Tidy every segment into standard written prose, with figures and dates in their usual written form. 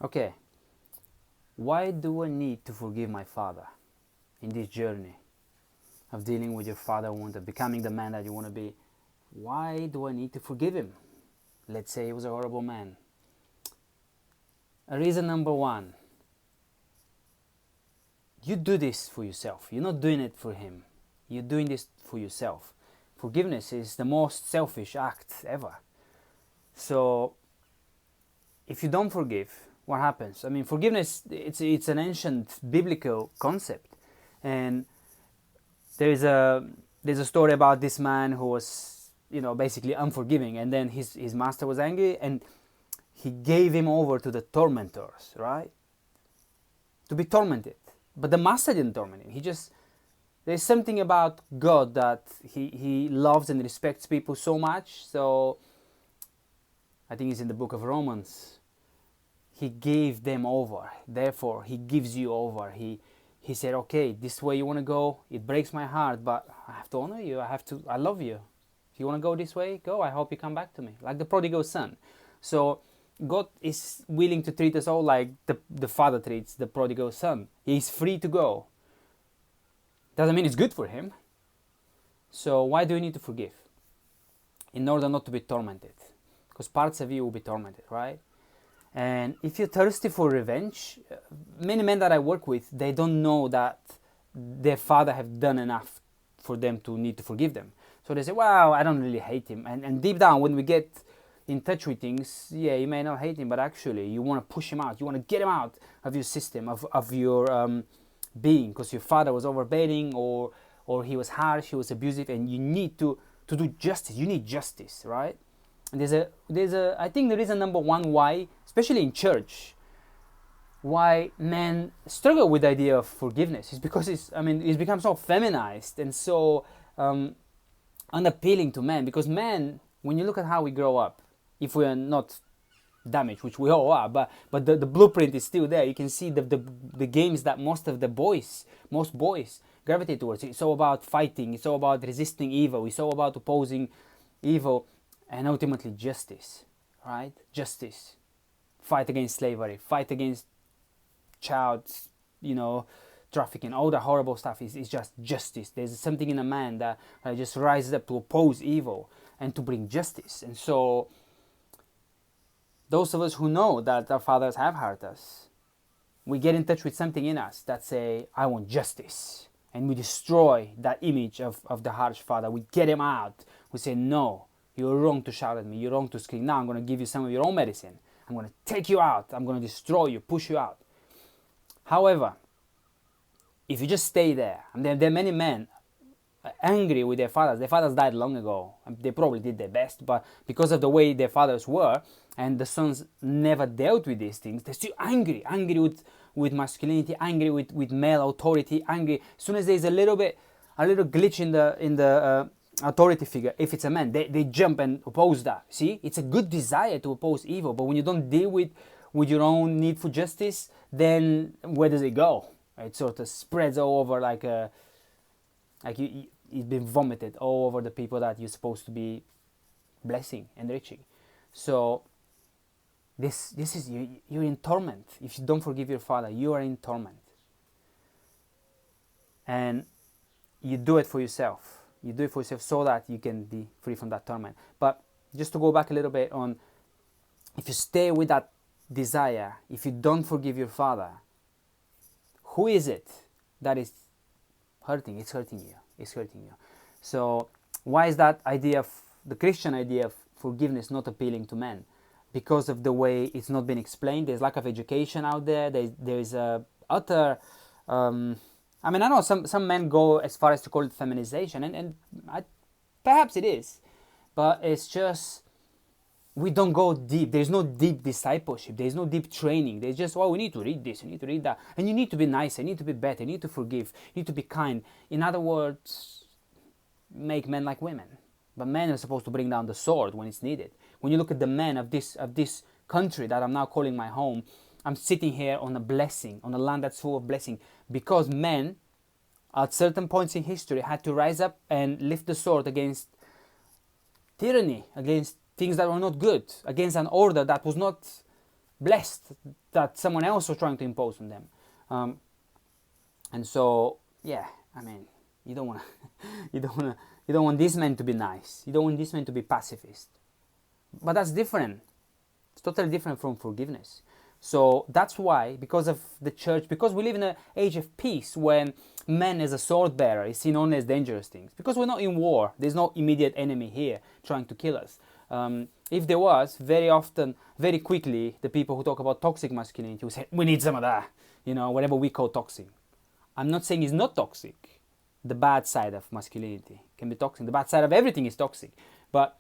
Okay, why do I need to forgive my father in this journey of dealing with your father wound, becoming the man that you want to be? Why do I need to forgive him? Let's say he was a horrible man. Reason number one, you do this for yourself. You're not doing it for him. You're doing this for yourself. Forgiveness is the most selfish act ever. So if you don't forgive, what happens? I mean, forgiveness, it's an ancient biblical concept. And there's a story about this man who was, basically unforgiving, and then his master was angry and he gave him over to the tormentors, right? To be tormented. But the master didn't torment him. There's something about God that he loves and respects people so much. So I think it's in the book of Romans. He gave them over. Therefore, he gives you over. He said, okay, this way you want to go. It breaks my heart, but I have to honor you. I love you. If you want to go this way, go. I hope you come back to me. Like the prodigal son. So God is willing to treat us all like the father treats the prodigal son. He's free to go. Doesn't mean it's good for him. So why do we need to forgive? In order not to be tormented. Because parts of you will be tormented, right? And if you're thirsty for revenge, many men that I work with, they don't know that their father have done enough for them to need to forgive them. So they say, wow, I don't really hate him. And deep down, when we get in touch with things, yeah, you may not hate him, but actually you want to push him out. You want to get him out of your system, of your being, because your father was overbearing or he was harsh, he was abusive, and you need to do justice. You need justice, right? And I think there is a number one why, especially in church, why men struggle with the idea of forgiveness is because it's become so feminized and so unappealing to men. Because men, when you look at how we grow up, if we are not damaged, which we all are, but the blueprint is still there. You can see the games that most boys gravitate towards. It's all about fighting. It's all about resisting evil. It's all about opposing evil. And ultimately justice, right? Justice. Fight against slavery. Fight against child, trafficking. All the horrible stuff is just justice. There's something in a man that just rises up to oppose evil and to bring justice. And so those of us who know that our fathers have hurt us, we get in touch with something in us that say, I want justice. And we destroy that image of the harsh father. We get him out. We say, no. You're wrong to shout at me. You're wrong to scream. Now I'm going to give you some of your own medicine. I'm going to take you out. I'm going to destroy you, push you out. However, if you just stay there, and there are many men angry with their fathers died long ago. They probably did their best, but because of the way their fathers were, and the sons never dealt with these things, they're still angry with masculinity, angry with male authority, angry. As soon as there's a little glitch in the authority figure, if it's a man, they jump and oppose that. See, it's a good desire to oppose evil, but when you don't deal with your own need for justice, then where does it go? It sort of spreads all over it's been vomited all over the people that you're supposed to be blessing, enriching. So this is you're in torment. If you don't forgive your father, you are in torment, and you do it for yourself. You do it for yourself so that you can be free from that torment. But just to go back a little bit on, if you stay with that desire, if you don't forgive your father, who is it that is hurting? It's hurting you. It's hurting you. So why is that idea, the Christian idea of forgiveness, not appealing to men? Because of the way it's not been explained. There's lack of education out there. There's a utter... I know some men go as far as to call it feminization, and perhaps it is, but it's just, we don't go deep. There's no deep discipleship. There's no deep training. There's just, we need to read this, we need to read that, and you need to be nice, you need to be better, you need to forgive, you need to be kind. In other words, make men like women. But men are supposed to bring down the sword when it's needed. When you look at the men of this country that I'm now calling my home, I'm sitting here on a blessing, on a land that's full of blessing, because men at certain points in history had to rise up and lift the sword against tyranny, against things that were not good, against an order that was not blessed that someone else was trying to impose on them. And so, yeah, I mean, you don't want you don't want this man to be nice. You don't want this man to be pacifist. But that's different. It's totally different from forgiveness. So that's why, because of the church, because we live in an age of peace when man as a sword bearer is seen only as dangerous things. Because we're not in war. There's no immediate enemy here trying to kill us. If there was, very often, very quickly, the people who talk about toxic masculinity will say, we need some of that, whatever we call toxic. I'm not saying it's not toxic. The bad side of masculinity can be toxic. The bad side of everything is toxic. But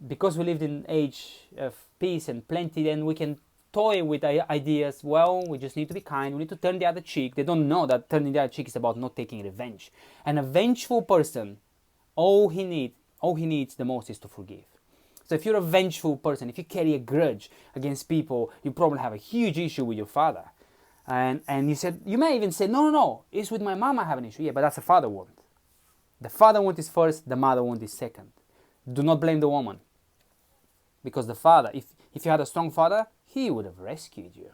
because we lived in an age of peace and plenty, then we can toy with ideas. Well, we just need to be kind. We need to turn the other cheek. They don't know that turning the other cheek is about not taking revenge. And a vengeful person, all he needs the most is to forgive. So if you're a vengeful person, if you carry a grudge against people, you probably have a huge issue with your father. And you may even say, no, it's with my mom I have an issue. Yeah, but that's a father want. The father want is first, the mother want is second. Do not blame the woman. Because the father, if you had a strong father, he would have rescued you.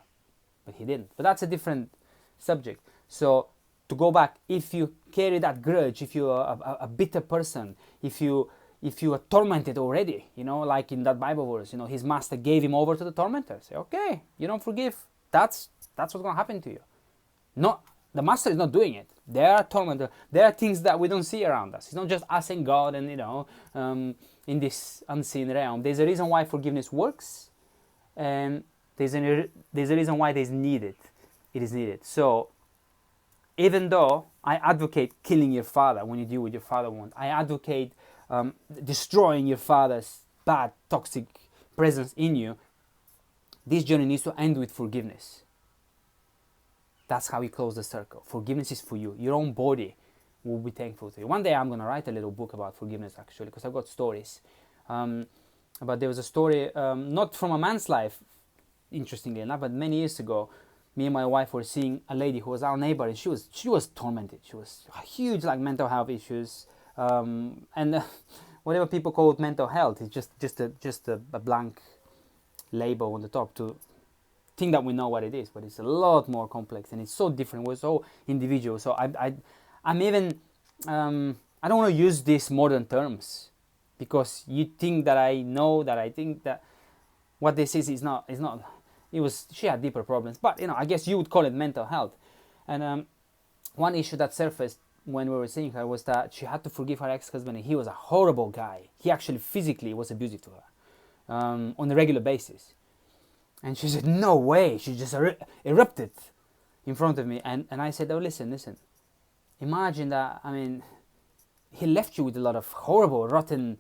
But he didn't. But that's a different subject. So to go back, if you carry that grudge, if you're a bitter person, if you are tormented already, like in that Bible verse, his master gave him over to the tormentor. Say, okay, you don't forgive. That's what's going to happen to you. The master is not doing it. There are tormentors. There are things that we don't see around us. It's not just us and God and, in this unseen realm. There's a reason why forgiveness works. And there's a reason why it is needed. It is needed. So, even though I advocate killing your father when you deal with your father wound, I advocate destroying your father's bad, toxic presence in you, this journey needs to end with forgiveness. That's how you close the circle. Forgiveness is for you. Your own body will be thankful to you. One day I'm going to write a little book about forgiveness, actually, because I've got stories. But there was a story, not from a man's life, interestingly enough, but many years ago, me and my wife were seeing a lady who was our neighbor, and she was tormented. She was huge, mental health issues, and whatever people call it mental health, it's just a blank label on the top to think that we know what it is, but it's a lot more complex, and it's so different. We're so individual. So I'm even I don't want to use these modern terms because you think that I know that I think that what this is not. She had deeper problems, but I guess you would call it mental health. And one issue that surfaced when we were seeing her was that she had to forgive her ex-husband, and he was a horrible guy. He actually physically was abusive to her on a regular basis. And she said, no way. She just erupted in front of me. And I said, oh, listen. Imagine that, he left you with a lot of horrible, rotten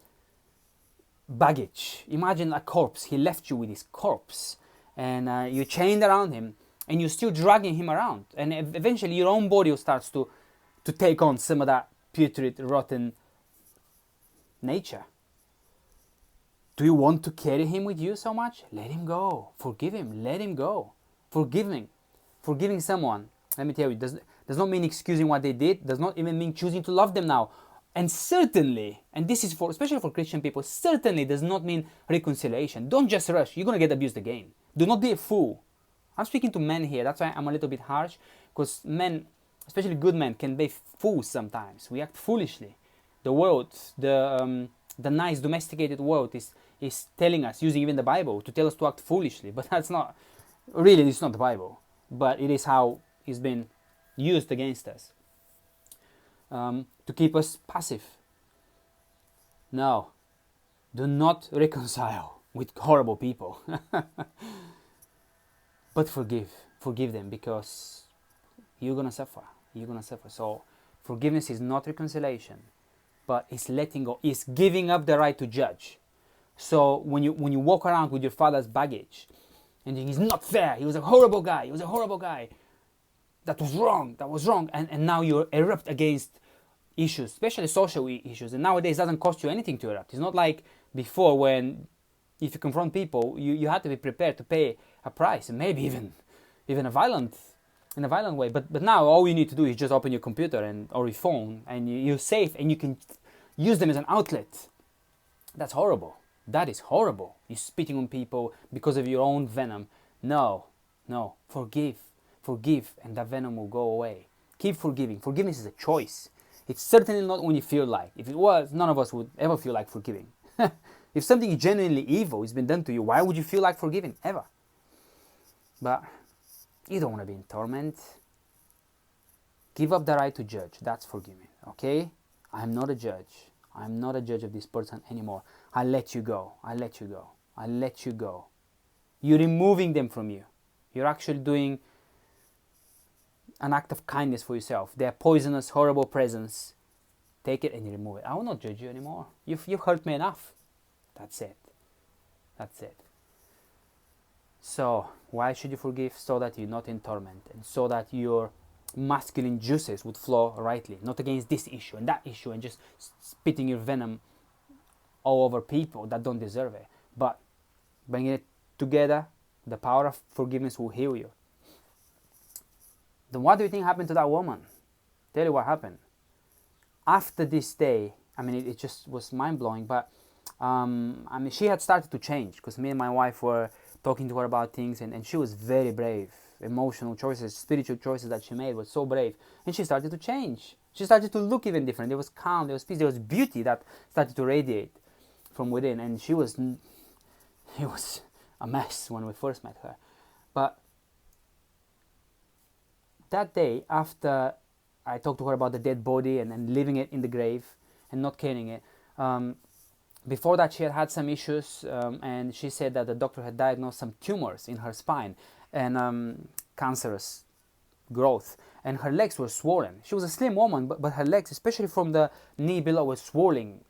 baggage. Imagine a corpse. He left you with his corpse. And you chained around him. And you're still dragging him around. And eventually your own body starts to take on some of that putrid, rotten nature. Do you want to carry him with you so much? Let him go. Forgive him. Let him go. Forgiving someone, let me tell you, does not mean excusing what they did. Does not even mean choosing to love them now. And certainly, and this is especially for Christian people, certainly does not mean reconciliation. Don't just rush. You're going to get abused again. Do not be a fool. I'm speaking to men here. That's why I'm a little bit harsh. Because men, especially good men, can be fools sometimes. We act foolishly. The world, the nice domesticated world is telling us, using even the Bible, to tell us to act foolishly. But it's not the Bible. But it is how it's been used against us. To keep us passive. No. Do not reconcile with horrible people. But forgive them, because you're going to suffer. So forgiveness is not reconciliation, but it's letting go. It's giving up the right to judge. So when you walk around with your father's baggage and he's not fair, he was a horrible guy, that was wrong, and now you erupt against issues, especially social issues. And nowadays it doesn't cost you anything to erupt. It's not like before, when if you confront people, you had to be prepared to pay a price, and maybe even in a violent way. But now all you need to do is just open your computer or your phone, and you're safe, and you can use them as an outlet. That's horrible. That is horrible. You're spitting on people because of your own venom. No, no. Forgive, and that venom will go away. Keep forgiving. Forgiveness is a choice. It's certainly not when you feel like. If it was, none of us would ever feel like forgiving. If something is genuinely evil has been done to you, why would you feel like forgiving? Ever. But you don't want to be in torment. Give up the right to judge. That's forgiving. Okay? I'm not a judge. I'm not a judge of this person anymore. I let you go. I let you go. I let you go. You're removing them from you. You're actually doing an act of kindness for yourself. They're poisonous, horrible presence. Take it and you remove it. I will not judge you anymore. You've hurt me enough. That's it. That's it. So, why should you forgive? So that you're not in torment, and so that your masculine juices would flow rightly, not against this issue and that issue, and just spitting your venom all over people that don't deserve it. But bringing it together, the power of forgiveness will heal you. Then what do you think happened to that woman? Tell you what happened. After this day, I mean, it just was mind-blowing, but she had started to change, because me and my wife were talking to her about things, and she was very brave. Emotional choices, spiritual choices that she made were so brave, and she started to change. She started to look even different. There was calm, there was peace, there was beauty that started to radiate from within, and it was a mess when we first met her. But that day, after I talked to her about the dead body and leaving it in the grave and not carrying it, before that she had some issues, and she said that the doctor had diagnosed some tumors in her spine and cancerous growth, and her legs were swollen. She was a slim woman, but her legs, especially from the knee below, were swollen.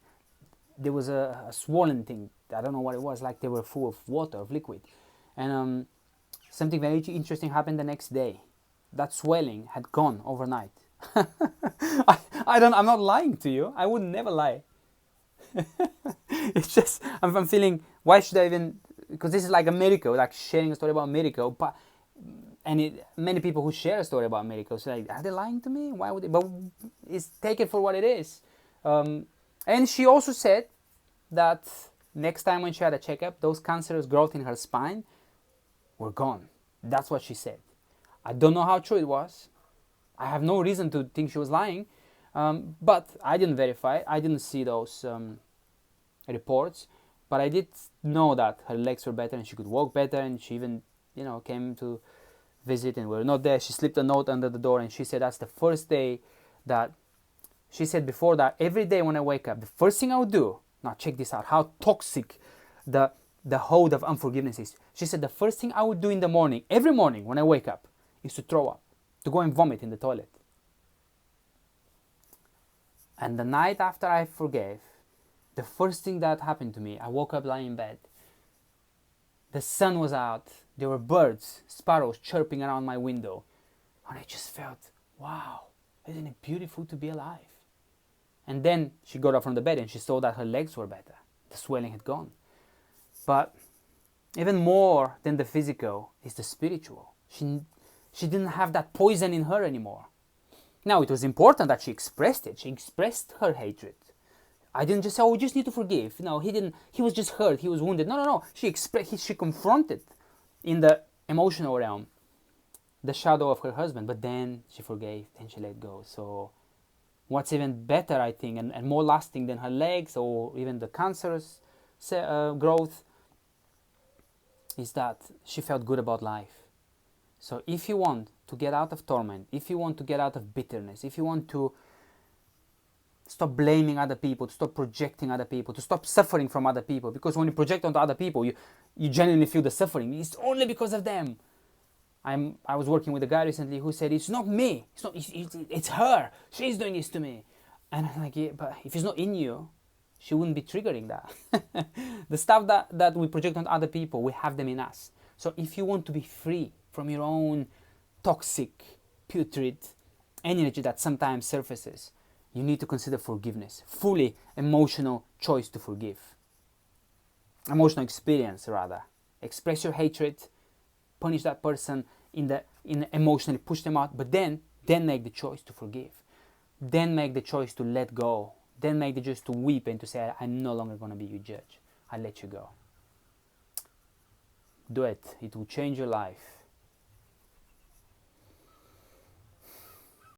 There was a swollen thing. I don't know what it was, like they were full of water, of liquid. And something very interesting happened the next day. That swelling had gone overnight. I'm not lying to you. I would never lie. It's just, I'm feeling, why should I even, because this is like a miracle, like sharing a story about a miracle, but many people who share a story about miracles say, like, are they lying to me? Why would they? But take it for what it is. And she also said that next time when she had a checkup, those cancerous growth in her spine were gone. That's what she said. I don't know how true it was. I have no reason to think she was lying, but I didn't verify it. I didn't see those reports, but I did know that her legs were better and she could walk better, and she even, came to visit, and we were not there. She slipped a note under the door, and she said that's the first day that, she said before that, every day when I wake up, the first thing I would do, now check this out, how toxic the hold of unforgiveness is. She said the first thing I would do in the morning, every morning when I wake up, is to throw up, to go and vomit in the toilet. And the night after I forgave, the first thing that happened to me, I woke up lying in bed. The sun was out. There were birds, sparrows chirping around my window. And I just felt, wow, isn't it beautiful to be alive? And then she got up from the bed and she saw that her legs were better. The swelling had gone. But even more than the physical is the spiritual. She didn't have that poison in her anymore. Now, it was important that she expressed it. She expressed her hatred. I didn't just say, we just need to forgive. No, he didn't. He was just hurt. He was wounded. No. She confronted in the emotional realm the shadow of her husband, but then she forgave, then she let go. So what's even better, I think, and more lasting than her legs or even the cancerous growth, is that she felt good about life. So if you want to get out of torment, if you want to get out of bitterness, if you want to stop blaming other people, to stop projecting other people, to stop suffering from other people, because when you project onto other people, you genuinely feel the suffering. It's only because of them. I was working with a guy recently who said, it's not me, it's her, she's doing this to me. And I'm like, yeah, but if it's not in you, she wouldn't be triggering that. The stuff that we project on other people, we have them in us. So if you want to be free from your own toxic, putrid energy that sometimes surfaces, you need to consider forgiveness. Fully emotional choice to forgive. Emotional experience, rather. Express your hatred, punish that person in emotionally push them out, but then make the choice to forgive. Then make the choice to let go. Then make the choice to weep and to say, I'm no longer going to be your judge. I let you go. Do it. It will change your life.